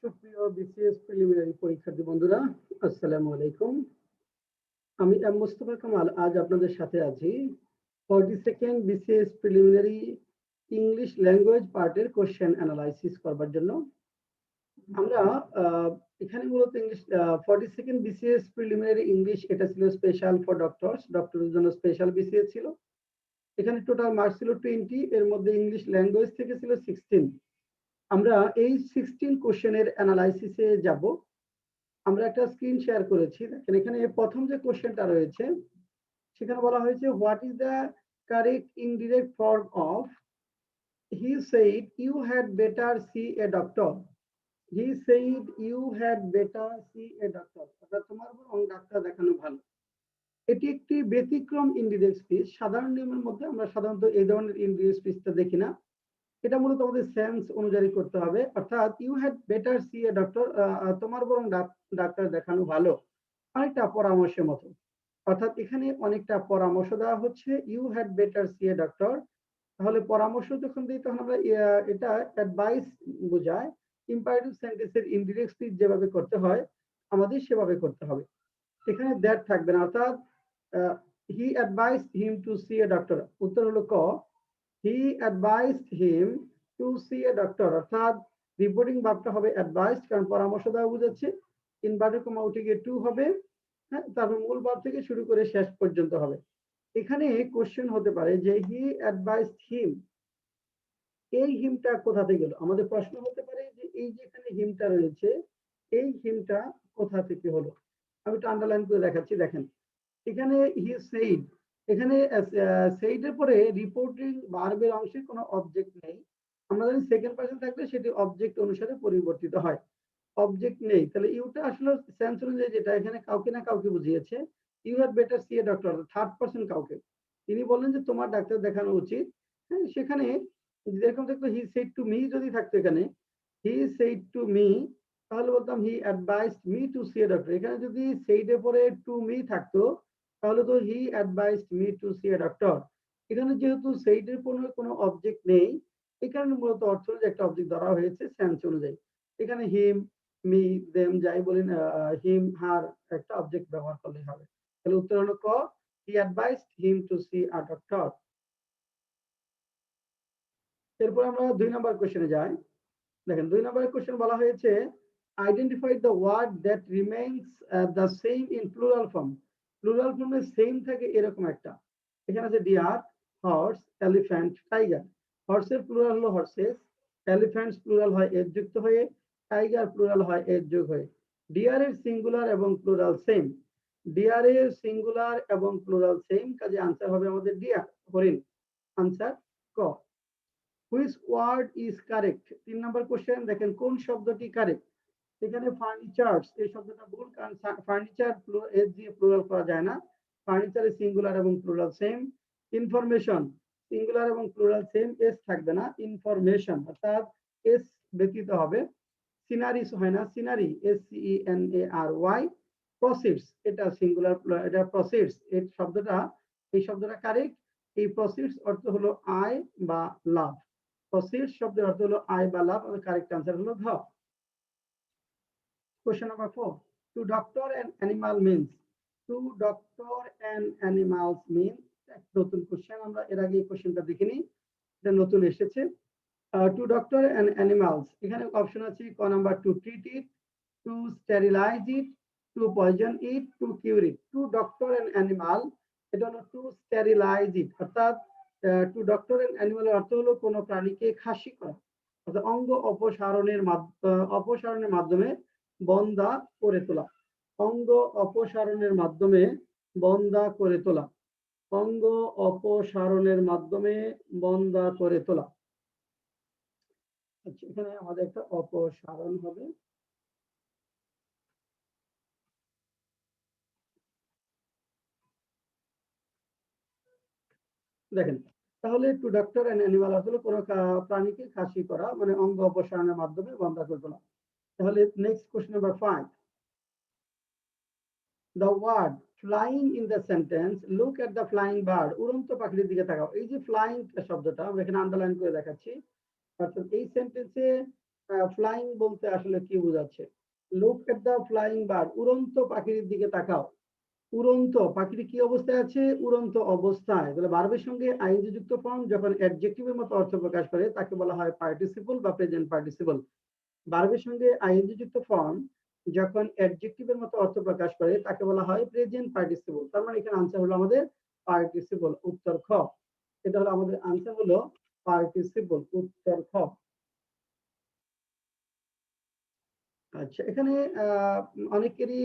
সুপ্রিয় BCS preliminary পরীক্ষার্থী বন্ধুরা, আসসালামু আলাইকুম। আমি এম মোস্তফা কামাল আজ আপনাদের সাথে আছি 42nd BCS preliminary English language পার্টের কোশ্চেন অ্যানালাইসিস করবার জন্য। আমরা এখানে মূলত English 42nd BCS preliminary English, এটা ছিল স্পেশাল ফর ডক্টরস, ডক্টরের জন্য স্পেশাল বিসিএস ছিল। এখানে টোটাল মার্কস ছিল 20, এর মধ্যে ইংলিশ ল্যাঙ্গুয়েজ থেকে ছিল 16। আমরা এই 16 কোশ্চেনের অ্যানালাইসিসে যাব। আমরা একটা স্ক্রিন শেয়ার করেছি, দেখেন এখানে প্রথম যে কোশ্চেনটা রয়েছে সেখানে বলা হয়েছে what is the correct indirect form of he said you had better see a doctor. He said you had better see a doctor, অর্থাৎ তোমার বরং ডাক্তার দেখানো ভালো। এটি একটি ব্যতিক্রম ইনডিরেক্ট স্পিচ। সাধারণ নিয়মের মধ্যে আমরা সাধারণত এই ধরনের ইনডিরেক্ট স্পিচটা দেখি না। এটা মূলত আমাদের সেন্স অনুযায়ী করতে হবে, অর্থাৎ you had better see a doctor, তোমার বরং ডাক্তার দেখানো ভালো, অনেকটা পরামর্শের মতো। অর্থাৎ এখানে অনেকটা পরামর্শ দেওয়া হচ্ছে, you had better see a doctor. তাহলে পরামর্শ যখন দিই তখন আমরা এটা অ্যাডভাইস বোঝায়। ইম্পারেটিভ সেন্টেন্সের ইনডিরেক্ট স্পিচ যেভাবে করতে হয় আমাদের সেভাবে করতে হবে। এখানে দ্যাট থাকবে না, অর্থাৎ he advised him to see a doctor. উত্তর হলো ক, he advised him to see a doctor, অর্থাৎ রিপোর্টিং ভার্বটা হবে অ্যাডভাইসড, কারণ পরামর্শ দেওয়া বুঝাচ্ছে। ইনভার্টেড কমা উঠে গিয়ে টু হবে, হ্যাঁ, তারপর মূল ভার্ব থেকে শুরু করে শেষ পর্যন্ত হবে। এখানে কোশ্চেন হতে পারে যে হি অ্যাডভাইসড হিম, এই হিমটা কোথা থেকে গেল? আমাদের প্রশ্ন হতে পারে যে এই যে এখানে হিমটা রয়েছে, এই হিমটা কোথা থেকে হলো? আমি একটু আন্ডারলাইন করে দেখাচ্ছি, দেখেন এখানে হি সেইড, এখানে সেইডের পরে রিপোর্টিং ভার্বের অংশে কোনো অবজেক্ট নেই। আমরা জানি সেকেন্ড পারসন থাকলে সেটি অবজেক্ট অনুসারে পরিবর্তিত হয়। অবজেক্ট নেই, তাহলে ইউটা আসলে সেন্স অনুযায়ী যেটা এখানে কাউকে না কাউকে বুঝিয়েছে। You had better see a doctor, third person কাউকে। তিনি বললেন যে তোমার ডাক্তার দেখানো উচিত। হ্যাঁ, সেখানে যেরকম থাকতো হি সেড টু মি, যদি থাকতো এখানে হি সেড টু মি, তাহলে বলতাম he advised me to see a doctor. এখানে যদি সেইডের পরে টু মি থাকতো তাহলে তো he advised me to see a doctor. এখানে যেহেতু সেইডের কোনো অবজেক্ট নেই, এই কারণে মূলত অর্থ যে একটা অবজেক্ট ধরা হয়েছে সেন্স অনুযায়ী। এখানে হিম, মি, দেম যাই বলেন, হিম, হার একটা অবজেক্ট ব্যবহার করলেই হবে। তাহলে উত্তর হলো ক, he advised him to C a doctor. এরপর আমরা 2 নম্বর কোশ্চেনে যাই। দেখেন 2 নম্বরের কোশ্চেন বলা হয়েছে identify the word that remains the same in plural form. Plural ফর্মে সেম থাকে এরকম একটা, এখানে আছে ডিয়ার, হর্স, এলিফ্যান্ট, টাইগার। হর্সের প্লুরাল হলো হর্সেস, এলিফ্যান্টস প্লুরাল হয় এর যুক্ত হয়ে, টাইগার প্লুরাল হয় এর যোগ হয়ে। ডিয়ারের সিঙ্গুলার এবং প্লুরাল সেম, ডিয়ারের সিঙ্গুলার এবং প্লুরাল সেম, কাজে আনসার হবে আমাদের ডিয়ার, হরিণ। আনসার ক। Which word is correct? 3 number question, দেখেন কোন শব্দটি কারেক্ট? এখানে ফার্নিচার্স এই শব্দটা ভুল, কারণ ফার্নিচার এস দিয়ে প্লুরাল করা যায় না। ফার্নিচারের সিঙ্গুলার এবং প্লুরাল সেম। ইনফরমেশন সিঙ্গুলার এবং প্লুরাল সেম, এস থাকবে না। ইনফরমেশন অর্থাৎ এস ব্যতীত হবে। সিনারিস হয় না, scenery, S C E N A R Y. Proceeds এটা সিঙ্গুলার, এটা প্রসিডস, এই শব্দটা কারেক্ট। এই প্রসিডস অর্থ হলো আয় বা লাভ। প্রসিডস শব্দের অর্থ হলো আয় বা লাভ, আর কারেক্ট আনসার হলো ঘ। Question number 4. To doctor an animal means. To doctor an animals mean. নতুন কোশ্চেন, আমরা এর আগে এই কোশ্চেনটা দেখিনি, এটা নতুন এসেছে। To doctor an animals, এখানে অপশন আছে ক number, to treat it, to sterilize it, to poison it, to cure it. To doctor an animal, এটা হলো টু স্টেরিলাইজ ইট, অর্থাৎ টু ডক্টর অ্যান অ্যানিমালের অর্থ হলো কোনো প্রাণীকে খাসি করা, অর্থাৎ অঙ্গ অপসারণের মাধ্যমে বন্ধা করে তোলা। অঙ্গ অপসারণের মাধ্যমে বন্ধা করে তোলা। অঙ্গ অপসারণের মাধ্যমে বন্ধা করে তোলা। আচ্ছা, এখানে আমাদের একটা অপসারণ হবে। দেখেন তাহলে টু ডক্টর অ্যান অ্যানিমাল আসলে কোনো প্রাণীকে খাসি করা, মানে অঙ্গ অপসারণের মাধ্যমে বন্ধা করে তোলা। তাহলে next question number 5। The word flying in the sentence, look at the flying bird. উড়ন্ত পাখির দিকে তাকাও। এই যে ফ্লাইং শব্দটা আমরা এখানে আন্ডারলাইন করে দেখাচ্ছি, অর্থাৎ এই সেন্টেন্সে ফ্লাইং বলতে আসলে কি বোঝাচ্ছে? Look at the flying bird, উড়ন্ত পাখির দিকে তাকাও। উড়ন্ত পাখিটি কি অবস্থায় আছে? উড়ন্ত অবস্থায়। তাহলে ভার্বের সঙ্গে আইএনজি যুক্ত ফর্ম যখন অ্যাডজেক্টিভের মতো অর্থ প্রকাশ করে তাকে বলা হয় পার্টিসিপল বা প্রেজেন্ট পার্টিসিপল। ভার্বের সঙ্গে আইএনজি যুক্ত ফর্ম যখন অ্যাডজেক্টিভের মতো অর্থ প্রকাশ করে তাকে বলা হয় প্রেজেন্ট পার্টিসিপল। তার মানে এখানে আনসার হলো আমাদের পার্টিসিপল, উত্তর খ। এটা হলো আমাদের আনসার হলো পার্টিসিপল, উত্তর খ। আচ্ছা, এখানে অনেকেরই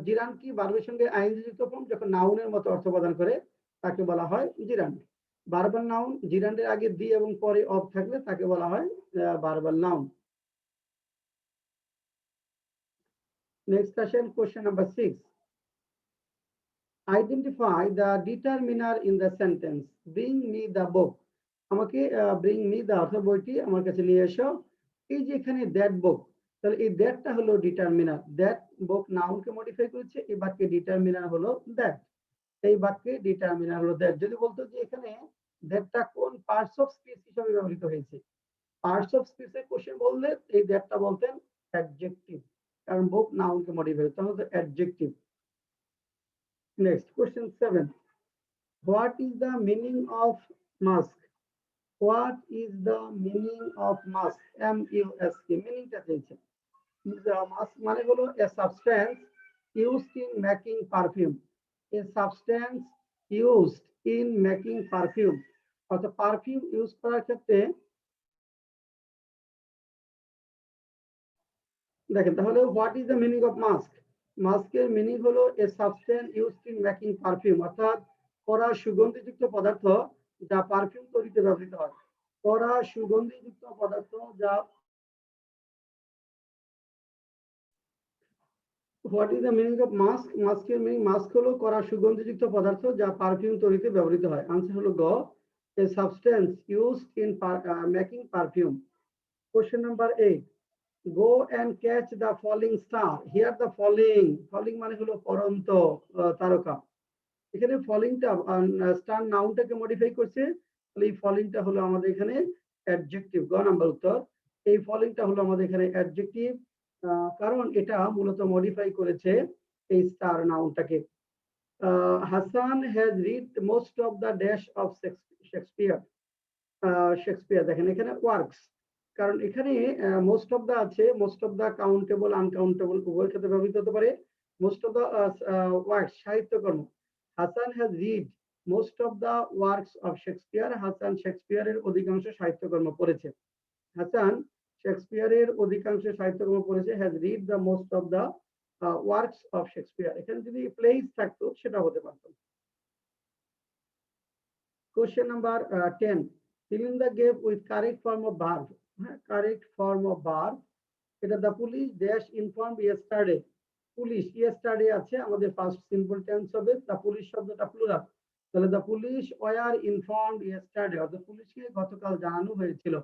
জিরান কি ভার্বের সঙ্গে আইএনজি যুক্ত ফর্ম যখন নাউনের মতো অর্থ প্রদান করে তাকে বলা হয় জিরান্ড। ভার্বাল নাউন জিরান্ডের আগে দি এবং পরে অফ থাকলে তাকে বলা হয় verbal noun. Next question number 6. Identify the determiner in the sentence. Bring me the book. আমাকে bring me the অর্থ বইটি আমার কাছে নিয়ে এসো। এই যে এখানে that book, তাহলে এই দ্যাটটা হলো ডিটারমিনার। দ্যাট বুক নাউনকে মডিফাই করেছে, এই বাক্যে ডিটারমিনার হলো দ্যাট। এই বাক্যে ডিটারমিনার হলো দ্যাট। যদি বলতো যে এখানে দ্যাটটা কোন পার্টস অফ স্পিচ হিসেবে ব্যবহৃত হয়েছে, পার্টস অফ স্পিচের কোশ্চেন বললে এই দ্যাটটা বলতেন অ্যাডজেক্টিভ, কারণ বুক নাউনকে মডিফাই করতে হবে, adjective. Next question 7. What is the meaning of mask? What is the meaning of mask? M-U-S-K, মিনিংটা চেয়েছে। মাস্ক মানে হলো a substance used in making perfume. A substance used in making perfume, অর্থাৎ perfume use করার ক্ষেত্রে দেখেন তাহলে what is the meaning of mask? মাস্কের মিনিং হলো এ substance used in making perfume, অর্থাৎ কড়া সুগন্ধিযুক্ত পদার্থ যা পারফিউম তৈরিতে ব্যবহৃত হয়। কড়া সুগন্ধিযুক্ত পদার্থ যা what is the meaning of mask? মাস্কের মিনিং মাস্ক হলো কড়া সুগন্ধিযুক্ত পদার্থ যা পারফিউম তৈরিতে ব্যবহৃত হয়। আনসার হলো গ, এ substance used in making perfume. Question number 8. Go and catch the falling star. Here the falling, falling মানে হলো পড়ন্ত তারকা। এখানে ফলিংটা স্টার নাউনটাকে মডিফাই করছে, তাহলে এই ফলিংটা হলো আমাদের এখানে অ্যাডজেক্টিভ। গ নাম্বার উত্তর। এই ফলিংটা হলো আমাদের এখানে অ্যাডজেক্টিভ, কারণ এটা মূলত মডিফাই করেছে এই স্টার নাউনটাকে। Hasan has read most of the dash of Shakespeare. Shakespeare দেখেন এখানে ওয়ার্কস, কারণ এখানে মোস্ট অফ দা আছে, most of the countable uncountable উভয় ক্ষেত্রে ব্যবহৃত হতে পারে। মোস্ট অফ দা ওয়ার্কস সাহিত্যকর্ম। Hasan has read most of the works of Shakespeare. Hasan শেক্সপিয়ারের অধিকাংশ সাহিত্যকর্ম পড়েছে। হাসান শেক্সপিয়ারের অধিকাংশ সাহিত্যকর্ম পড়েছে। Has read the most of the works of Shakespeare, এখানে যদি প্লেস থাকতো সেটা হতে পারতো। Question number 10. Fill in the gap with correct form of verb. Correct form of verb. এটা the police dash informed yesterday. Police yesterday আছে, আমাদের first simple tense হবে। the police শব্দটা প্লুরাল, তাহলে the police were informed yesterday, অর্থাৎ পুলিশকে গতকাল জানানো হয়েছিল।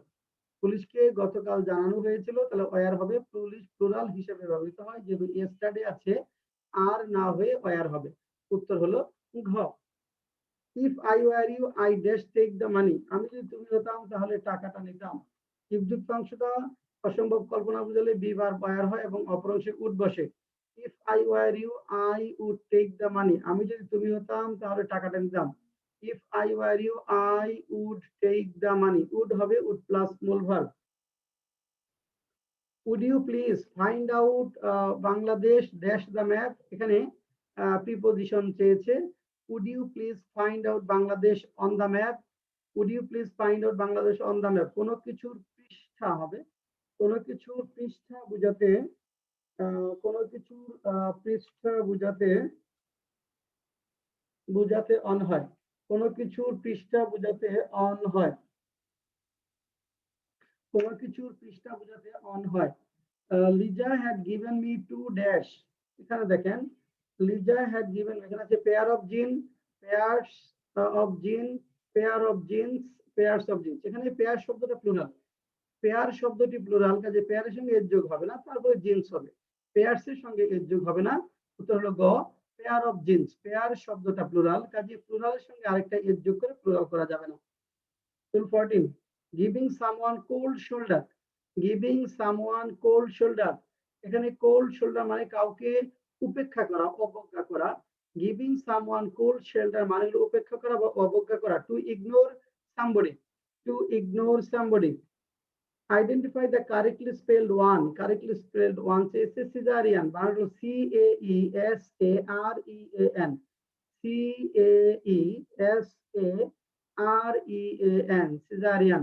পুলিশকে গতকাল জানানো হয়েছিল, তাহলে were হবে পুলিশ প্লুরাল হিসেবে ব্যবহৃত হয়, যেহেতু yesterday আছে আর না হয়ে were হবে। উত্তর হলো ঘ। If I were you, I dash take the money. আমি যদি তুমি হতাম তাহলে টাকাটা নিতাম। if যুক্ত অংশটা অসম্ভব কল্পনা বুঝালে বি ভার্ব were হয় এবং অপর অংশে উড বসে। If I were you, I would take the money. আমি যদি তুমি হতাম তাহলে টাকাটা নিতাম। If I were you, I would take the money. would হবে would plus মূল verb. Would you please find out Bangladesh dash the map? এখানে প্রিপোজিশন চেয়েছে। Would you please find out Bangladesh on the map? Would you please find out Bangladesh on the map? কোনো কিছুর পৃষ্ঠা হবে, কোনো কিছুর পৃষ্ঠা বোঝাতে কোনো কিছুর পৃষ্ঠা বোঝাতে অন হয়, কোনো কিছুর পৃষ্ঠা বোঝাতে অন হয়, কোনো কিছুর পৃষ্ঠা বোঝাতে অন হয়। Liza had given me to dash. এখানে দেখেন লিজা হ্যাড গিভেন, এখানে আছে পেয়ার অফ জিন, পেয়ার্স অফ জিন, pair of jeans, pairs of jeans. এখানে পেয়ার শব্দটা প্লুরাল, পেয়ার শব্দটি প্লুরাল, কাজে পেয়ারের সঙ্গে এর যোগ হবে না, তারপরে জিন্স হবে, পেয়ার্স এর সঙ্গে এর যোগ হবে না। উত্তর হলো গ, পেয়ার অফ জিন্স। পেয়ার শব্দটা প্লুরাল, কাজে প্লুরালের সঙ্গে আরেকটা এর যোগ করে প্লুরাল করা যাবে না। 14. Giving someone cold shoulder. Giving someone cold shoulder, এখানে কোল্ড শোল্ডার মানে কাউকে উপেক্ষা করা, অবজ্ঞা করা। গিভিং সামওয়ান কোল্ড শেল্টার মানে হলো উপেক্ষা করা বা অবজ্ঞা করা। Two ignore somebody, two ignore somebody. Identify the correctly spelled one, correctly spelled one say caesarean মানে হলো CAESAREAN, CAESAREAN, cesarean.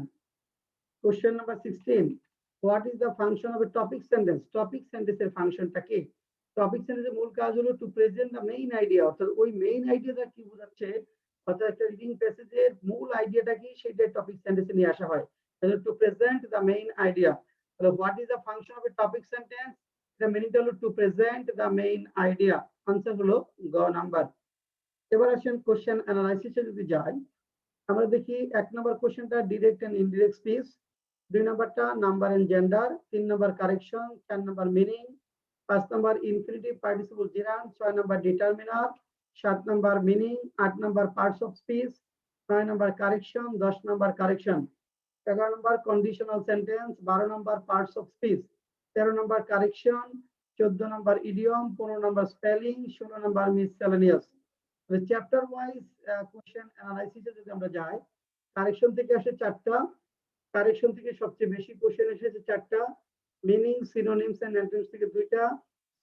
Question number 16. What is the function of a topic sentence? Topic sentence এর ফাংশনটা কি? Topic সেন্টেন্সের মূল কাজ হলো to present the main idea, অর্থাৎ ওই মেইন আইডিয়াটা কি বোঝাচ্ছে, অর্থাৎ একটা রিডিং প্যাসেজের মূল আইডিয়াটা কি সেটা টপিক সেন্টেন্সে নিয়ে আসা হয়। তাহলে to present the main idea. তাহলে what is the function of a topic sentence? এটা মিনিংটা হলো to present the main idea. Answer হলো গ নাম্বার। এবার আসেন কোশ্চেন অ্যানালাইসিসে যদি যাই, আমরা দেখি 1 নম্বর কোশ্চেনটা ডিরেক্ট এন্ড ইনডিরেক্ট স্পিচ, 2 নম্বরটা নাম্বার এন্ড জেন্ডার, 3 নম্বর কারেকশন, 4 নম্বর মিনিং, 5 নম্বর ইনফিনিটিভ পার্টিসিপল জিরান্ড, 6 নম্বর ডিটারমিনার, 7 নম্বর মিনিং, 8 নম্বর পার্টস অফ স্পিচ, 9 নম্বর কারেকশন, 10 নম্বর কারেকশন, 11 নম্বর কন্ডিশনাল সেন্টেন্স, 12 নম্বর পার্টস অফ স্পিচ, 13 নম্বর কারেকশন, 14 নম্বর ইডিয়ম, 15 নম্বর স্পেলিং, 16 নম্বর মিসসেলেনিয়াস। চ্যাপ্টার ওয়াইজ কোশ্চেন অ্যানালাইসিসে যদি আমরা যাই, কারেকশন থেকে আসে 4টা, কারেকশন থেকে সবচেয়ে বেশি কোশ্চেন এসেছে 4টা, মিনিং, সিনোনিমস এন্ড অ্যান্টোনিমস থেকে 2টা,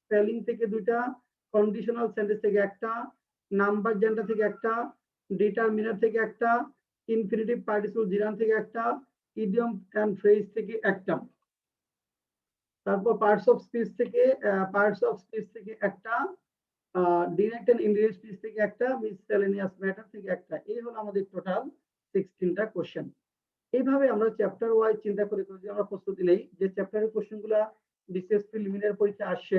স্পেলিং থেকে 2টা, কন্ডিশনাল সেন্টেন্স থেকে 1টা, নাম্বার জেন্ডার থেকে 1টা, ডিটারমিনার থেকে 1টা, ইনফিনিটিভ পার্টিসিপল জিরান থেকে 1টা, ইডিয়ম এন্ড ফ্রেজ থেকে 1টা। তারপর পার্টস অফ স্পিচ থেকে 1টা, ডিরেক্ট এন্ড ইনডিরেক্ট স্পিচ থেকে 1টা, মিসসেলেনিয়াস ম্যাটার থেকে 1টা। এই হলো আমাদের টোটাল 16টা কোশ্চেন। এইভাবে আমরা চ্যাপ্টার ওয়াইজ চিন্তা করে যদি আমরা প্রস্তুতি নেই, যে চ্যাপ্টারের কোশ্চেনগুলো বিশেষ প্রিলিমিনারি পরীক্ষা আসছে,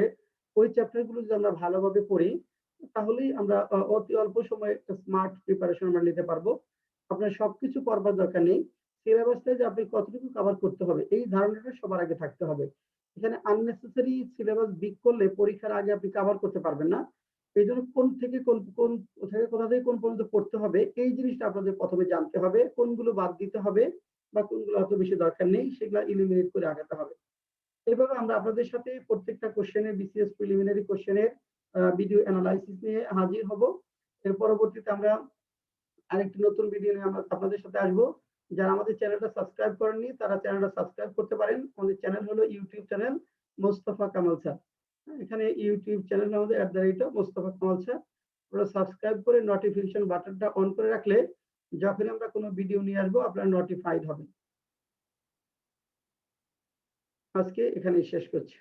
ওই চ্যাপ্টারগুলো যদি আমরা ভালোভাবে পড়ি, তাহলেই আমরা অতি অল্প সময়ে একটা স্মার্ট প্রিপারেশন আমরা নিতে পারবো। আপনার সবকিছু পড়বার দরকার নেই, সিলেবাসটা যে আপনি কতটুকু কভার করতে হবে এই ধারণাটা সবার আগে থাকতে হবে। এখানে আননেসেসারি সিলেবাস বিগ করলে পরীক্ষার আগে আপনি কভার করতে পারবেন না। এই জন্য কোন থেকে কোথা থেকে কোন পর্যন্ত পড়তে হবে এই জিনিসটা আপনাদের প্রথমে জানতে হবে, কোনগুলো বাদ দিতে হবে বা কোনগুলো অত বেশি দরকার নেই সেগুলো ইলিমিনেট করে আগাতে হবে। এভাবে আমরা আপনাদের সাথে প্রত্যেকটা কোশ্চেনের বিসিএস প্রিলিমিনারি কোশ্চেনের ভিডিও অ্যানালাইসিস নিয়ে হাজির হব। এর পরবর্তীতে আমরা আরেকটি নতুন ভিডিও নিয়ে আমরা আপনাদের সাথে আসব। যারা আমাদের চ্যানেলটা সাবস্ক্রাইব করেননি তারা চ্যানেলটা সাবস্ক্রাইব করতে পারেন। আমাদের চ্যানেল হলো YouTube channel Mostafa Kamal sir. এখানে ইউটিউব চ্যানেল আমাদের @মোস্তফা কামাল স্যার। আপনারা সাবস্ক্রাইব করে নোটিফিকেশন বাটনটা অন করে রাখলে যখন আমরা কোনো ভিডিও নিয়ে আসবো আপনারা নোটিফাইড হবেন। আজকে এখানেই শেষ করছি।